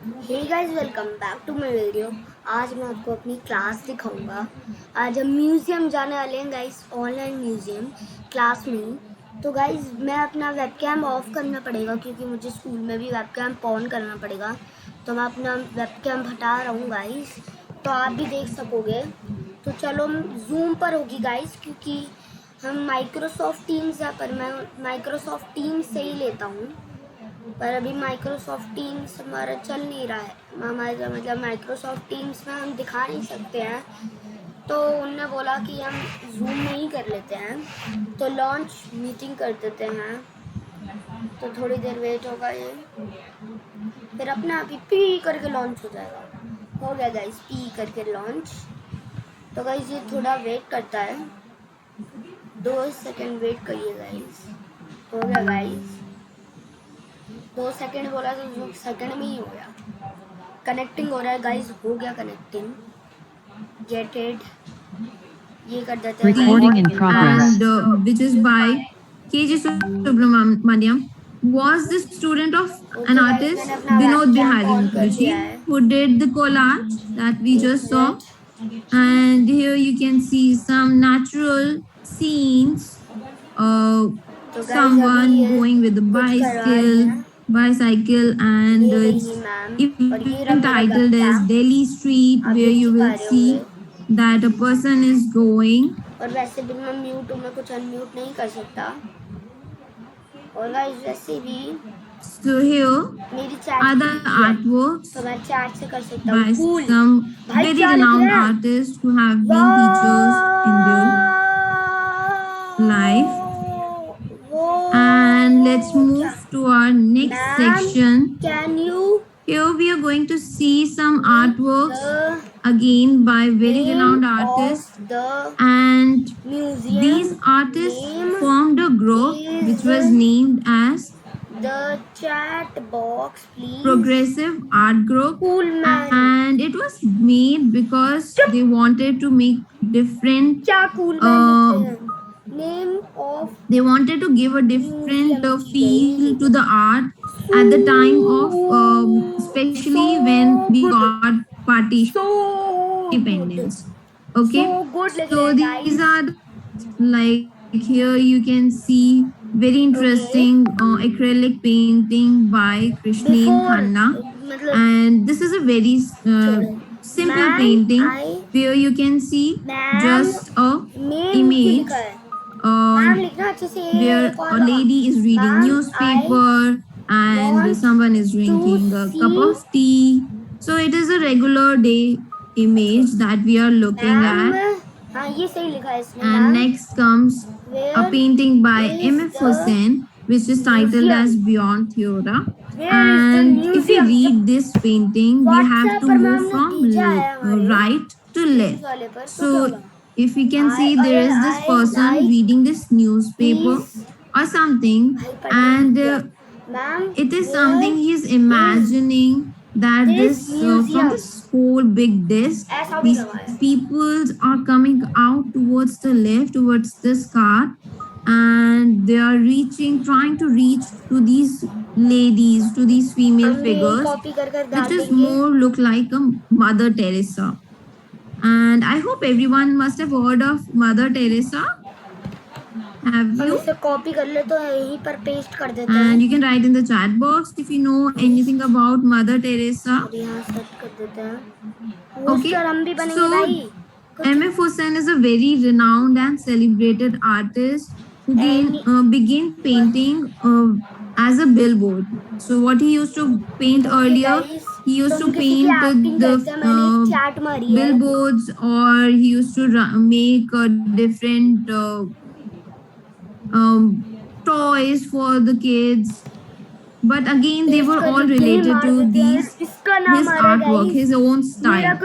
Hey guys, welcome back to my video. आज मैं आपको अपनी क्लास दिखाऊंगा। आज हम म्यूज़ियम जाने वाले हैं गाइस, ऑनलाइन म्यूज़ियम क्लास में ही। तो गाइस मैं अपना वेबकैम ऑफ करना पड़ेगा क्योंकि मुझे स्कूल में भी वेबकैम ऑन करना पड़ेगा। तो मैं अपना वेबकैम हटा रहा हूँ गाइस, तो आप भी देख सकोगे। तो चलो हम जूम पर होगी गाइस, क्योंकि हम माइक्रोसॉफ्ट टीम्स है, पर मैं माइक्रोसॉफ्ट टीम्स से ही लेता हूँ। पर अभी माइक्रोसॉफ्ट टीम्स हमारा चल नहीं रहा है। हमारा मतलब माइक्रोसॉफ्ट टीम्स में हम दिखा नहीं सकते हैं, तो उनने बोला कि हम जूम में ही कर लेते हैं। तो लॉन्च मीटिंग कर देते हैं, तो थोड़ी देर वेट होगा ये, फिर अपने आप ही पी करके लॉन्च हो जाएगा। हो गया गाइस, पी करके लॉन्च। तो गाइस ये थोड़ा वेट करता है, 2 सेकंड वेट करिए गाइस। हो गया गाइस, 2 सेकंड बोला तो 2 सेकंड में ही हो गया। कनेक्टिंग हो रहा है गाइस, हो गया कनेक्टिंग। गेटेड ये कर देते हैं Recording in progress. And which is by KG Subramaniam, was the student of an artist Binod Bihari Guruji, who did the collage that we just saw. And here you can see some natural scenes, someone going with a bicycle, and it's even titled as Delhi Street, where you will see that a person is going. और वैसे भी मैं mute हूँ, मैं कुछ unmute नहीं कर सकता। और गाइस वैसे भी So here मेरी are the artworks तो मैं चैट से कर सकता by हूँ। some very renowned artists who have been teachers in their life. And let's move to our next section. Can you? Here we are going to see some artworks again by very renowned artists, and these artists formed a group which was named as the chat box, please. Progressive Art Group. Cool, man. And it was made because they wanted to make different name of they wanted to give a different feel to the art at the time of especially when we got partition independence. Okay, so these are like here you can see very interesting acrylic painting by Krishnil Khanna, and this is a very simple painting where you can see just a image where a lady is reading newspaper and someone is drinking a cup of tea. So it is a regular day image that we are looking at. And next comes a painting by M.F. Hussain, which is titled as Beyond Theora. And if we read this painting, we have to move from right to left. So if we can see, there is this person reading this newspaper or something, and it is something he's imagining that this from this whole big disc, these people are coming out towards the left, towards this car, and they are trying to reach to these ladies, to these female figures, which is more look like a Mother Teresa. And I hope everyone must have heard of Mother Teresa. Have you? And you can write in the chat box if you know anything about Mother Teresa. Okay, so M.F. Hussain is a very renowned and celebrated artist who began painting as a billboard. So what he used to paint earlier, he used to paint the billboards, or he used to make different toys for the kids. But again, they were all related to his artwork, his own style.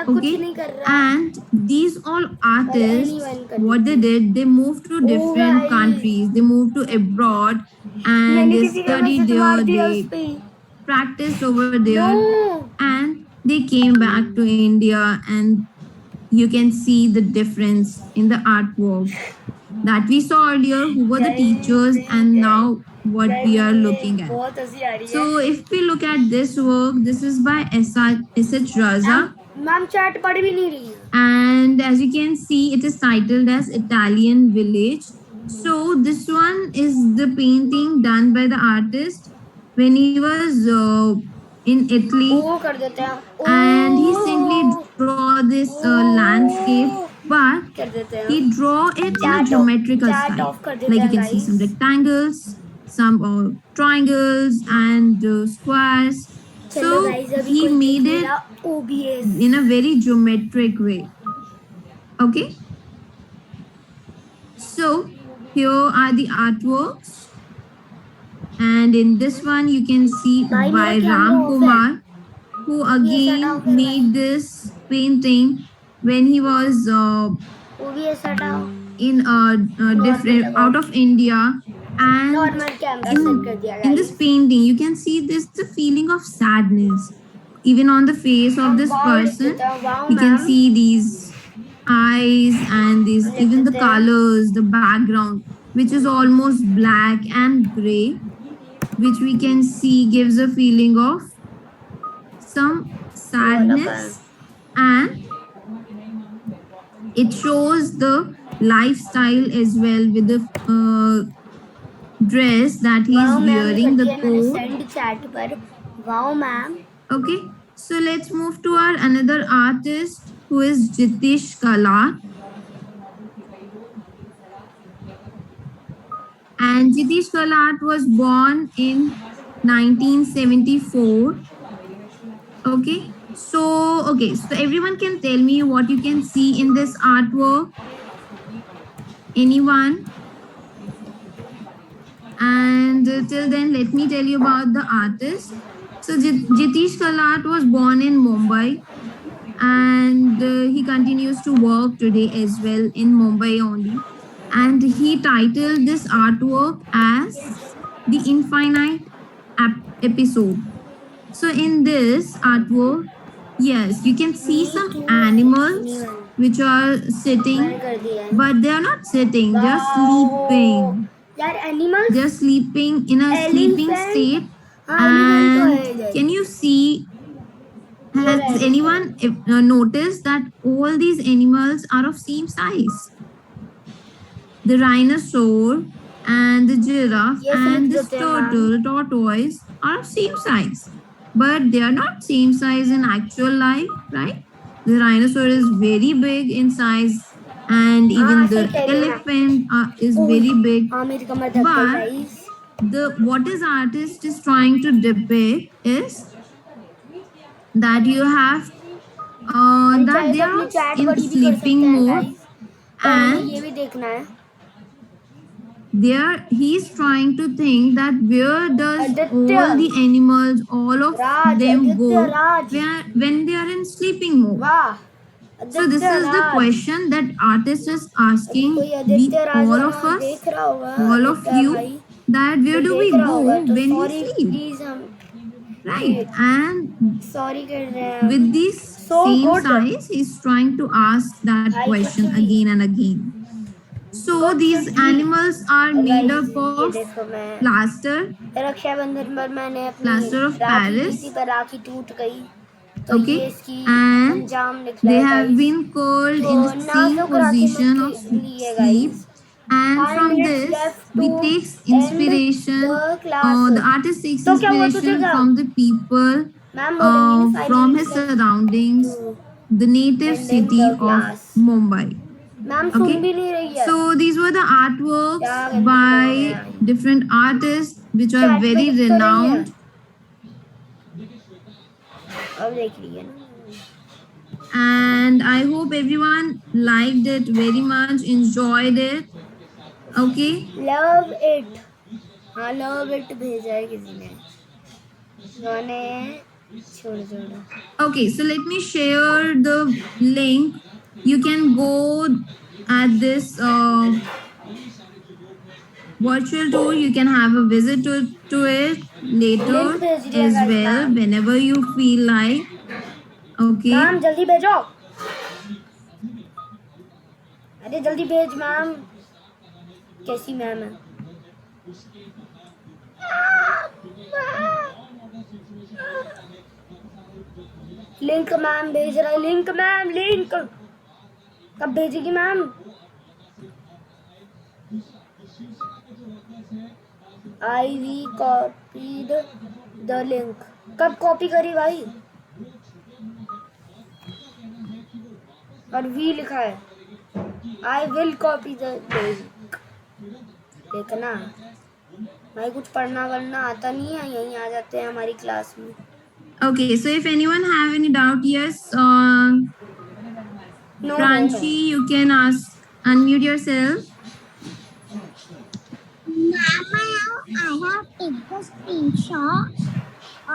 Okay, and these all artists, what they did, they moved to different countries. They moved to abroad and they studied there. They practiced over there, and they came back to India, and you can see the difference in the artwork that we saw earlier, who were the teachers, and now what we are looking at. बहुत हंसी आ रही है. So if we look at this work, this is by S.H. Raza. Ma'am chat पढ़ भी नहीं रही है. And as you can see, it is titled as Italian Village. So this one is the painting done by the artist when he was in Italy, वो कर देते हैं. and he simply draw this landscape, but कर देते हैं. he draw it in a Chat off. geometrical Chat style. off कर देते Like you हैं, can see guys. some rectangles, some triangles, and squares. चलो So guys, अभी he कोई made देख it मेरा OBS. in a very geometric way. Okay, so here are the artworks, and in this one you can see भाई, by मेरा camera Ram off है. Kumar, who again off है made this painting when he was OBS हटाओ. in different out of India. And normal camera set कर दिया in this painting you can see this the feeling of sadness even on the face of this person. You can see these eyes and these even the colors, the background, which is almost black and gray, which we can see gives a feeling of some sadness, and it shows the lifestyle as well with the dress that he is wearing, the coat. Send chat पर. Wow ma'am. Okay, so let's move to our another artist who is Jitish Kalat. And Jitish Kalat was born in 1974. Okay, so everyone can tell me what you can see in this artwork. Anyone? And till then, let me tell you about the artist. So Jitish Kalat was born in Mumbai, and he continues to work today as well in Mumbai only. And he titled this artwork as The Infinite Episode. So in this artwork, yes, you can see some animals which are sitting, but they are not sitting, they are sleeping. यार animals. They are sleeping in a sleeping state. And can you see, has anyone noticed that all these animals are of same size? The rhinoceros and the giraffe and this tortoise are of same size, but they are not same size in actual life, right? The rhinoceros is very big in size, and even the elephant is very big. But what is artist is trying to depict is that you have that they are in sleeping mode, and ये भी देखना है. there he is trying to think that where does all the animals, all of them go when they are in sleeping mode. वाह. So this is the question that artist is asking all of us, all of you, that where do we go when we sleep, right? And sorry कर रहे हैं. with this same size, he's trying to ask that question again and again. So these animals are made up of plaster, Rakshabandhan पर मैंने अपनी plaster of Paris. पर राखी टूट गई. तो Okay, ये इसकी and अंजाम निकला they है, have guys. been curled in the तो same नाजुक राखी position of लिए, sleep, guys. and 5 from minutes this left we to takes end inspiration, the class. the artist takes तो क्या हुआ inspiration तुझे? from the people, मैम बोलेंगी ना 5 from minutes his left surroundings, to the native end city the of class. Mumbai. Ma'am Okay. सुन भी नहीं रही है. So these were the artworks क्या करने by वाले हैं? different artists which are Chat पे very दिख तो रही है. renowned. अब देख रही है ना. And I hope everyone liked it very much, enjoyed it. Okay. Love it. हाँ लव इट भेजा है किसी ने. गाने छोड़. Okay, so let me share the link. You can go at this virtual tour. You can have a visit to it later as well whenever you feel like. Okay. Ma'am जल्दी भेजो. अरे जल्दी भेज मैम. कैसी ma'am है? Link ma'am भेज रहा है, लिंक मैम, लिंक कब भेजेगी ma'am? I we copied the link. कब कॉपी करी भाई? और वी लिखा है, I will copy the link. देखना भाई, कुछ पढ़ना वढ़ना आता नहीं है, यहीं आ जाते हैं हमारी क्लास में। Okay, so if anyone have any doubt, yes, No, Pranchi, you can ask, unmute yourself. Ma'am, I have taken the screenshot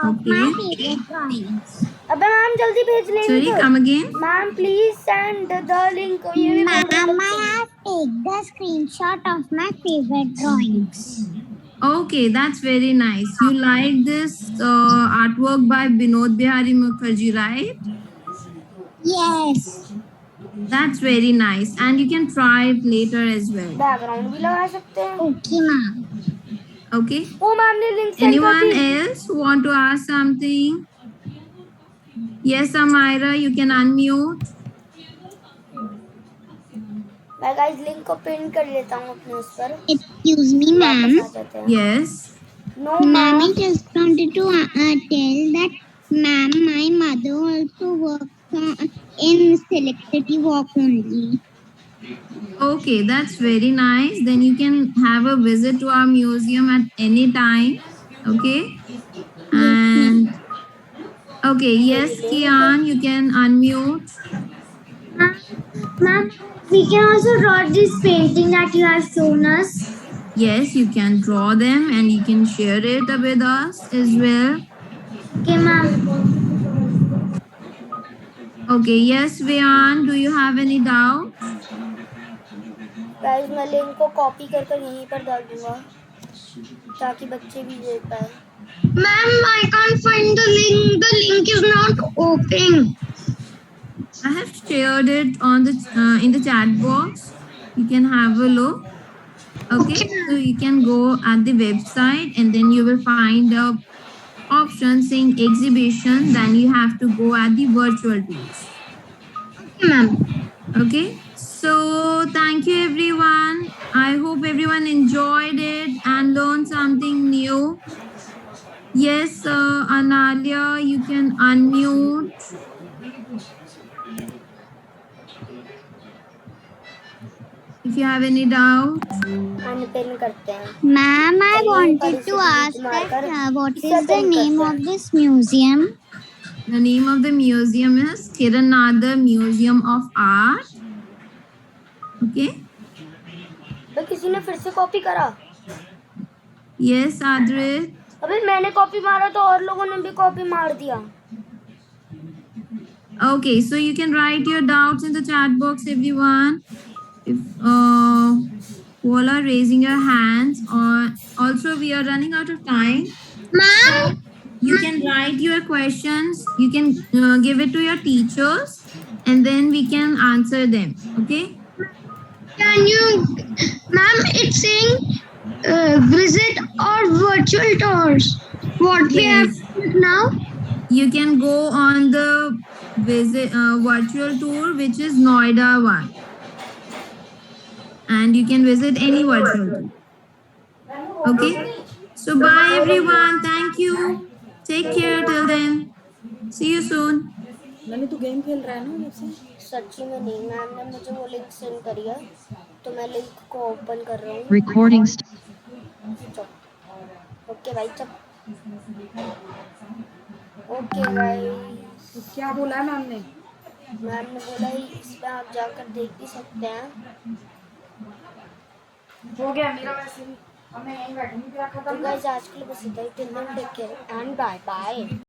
of my Okay. favorite drawings. अबे मैम जल्दी भेज link. Sorry, come again. Ma'am please send the link. ये भी बोल रहे हैं Ma'am, I बच्चे। have taken the screenshot of my favorite drawings. Okay, that's very nice. You like this artwork by Binod Bihari Mukherjee, right? Yes. That's very nice, and you can try it later as well. Background भी लगा सकते हैं। Okay, ma'am. Okay. ओ ma'am ने link send कर Anyone the. else who want to ask something? Yes, Amira, you can unmute. मैं guys link को pin कर लेता हूँ अपने उस पर। Excuse me, ma'am. वापस आ जाते हैं। Yes. No Ma'am, ma'am. I just wanted to tell that, ma'am, my mother also works in Select Walk only. Okay, that's very nice. Then you can have a visit to our museum at any time. Okay. And okay, yes, Kian, you can unmute. Ma'am, we can also draw this painting that you have shown us. Yes, you can draw them and you can share it with us as well. Okay, ma'am. Okay, yes, Vian, do you have any doubt? Guys मैं link को copy कर कर यहीं पर डाल दूंगा ताकि बच्चे भी देख पाए। Ma'am, I can't find the link. The link is not opening. I have shared it on the in the chat box. You can have a look. Okay, so you can go at the website and then you will find a option saying exhibition. Then you have to go at the virtual tours. Okay, ma'am. Okay, so thank you everyone. I hope everyone enjoyed it and learned something new. Yes, Analia, you can unmute. If you have any doubt. Unpin करते हैं। Ma'am, I wanted to ask that what is the name of this museum? The name of the museum is Kiranadar Museum of Art. Okay. भाई किसी ने फिर से copy करा। Yes, Adrit. अबे मैंने कॉपी मारा तो और लोगों ने भी कॉपी मार दिया। Okay, so you can write your doubts in the chat box, everyone. If all are raising your hands, or also we are running out of time. Ma'am, You can write your questions. You can give it to your teachers, and then we can answer them. Okay. can you, ma'am, it's saying visit or virtual tours. What we have Yes. to do now? You can go on the virtual tour, which is Noida one, and you can visit any virtual tour. Okay. So bye everyone. Thank you. Take care till then. See you soon. मैंने तो game खेल रहा है ना जब से। सच्ची में नहीं, मैम ने मुझे वो लिंक सेंड करी है तो मैं लिंक को ओपन कर रहा हूँ। Recording ओके भाई चल। ओके भाई, तो क्या बोला है मैम ने? मैम ने बोला इस पे आप जाकर देख भी सकते हैं। हो गया मेरा वैसे भी। अब मैं यहीं बैठूंगी, फिर खत्म। तो गाइस आज के लिए बस इतना ही। Till then take care and bye bye.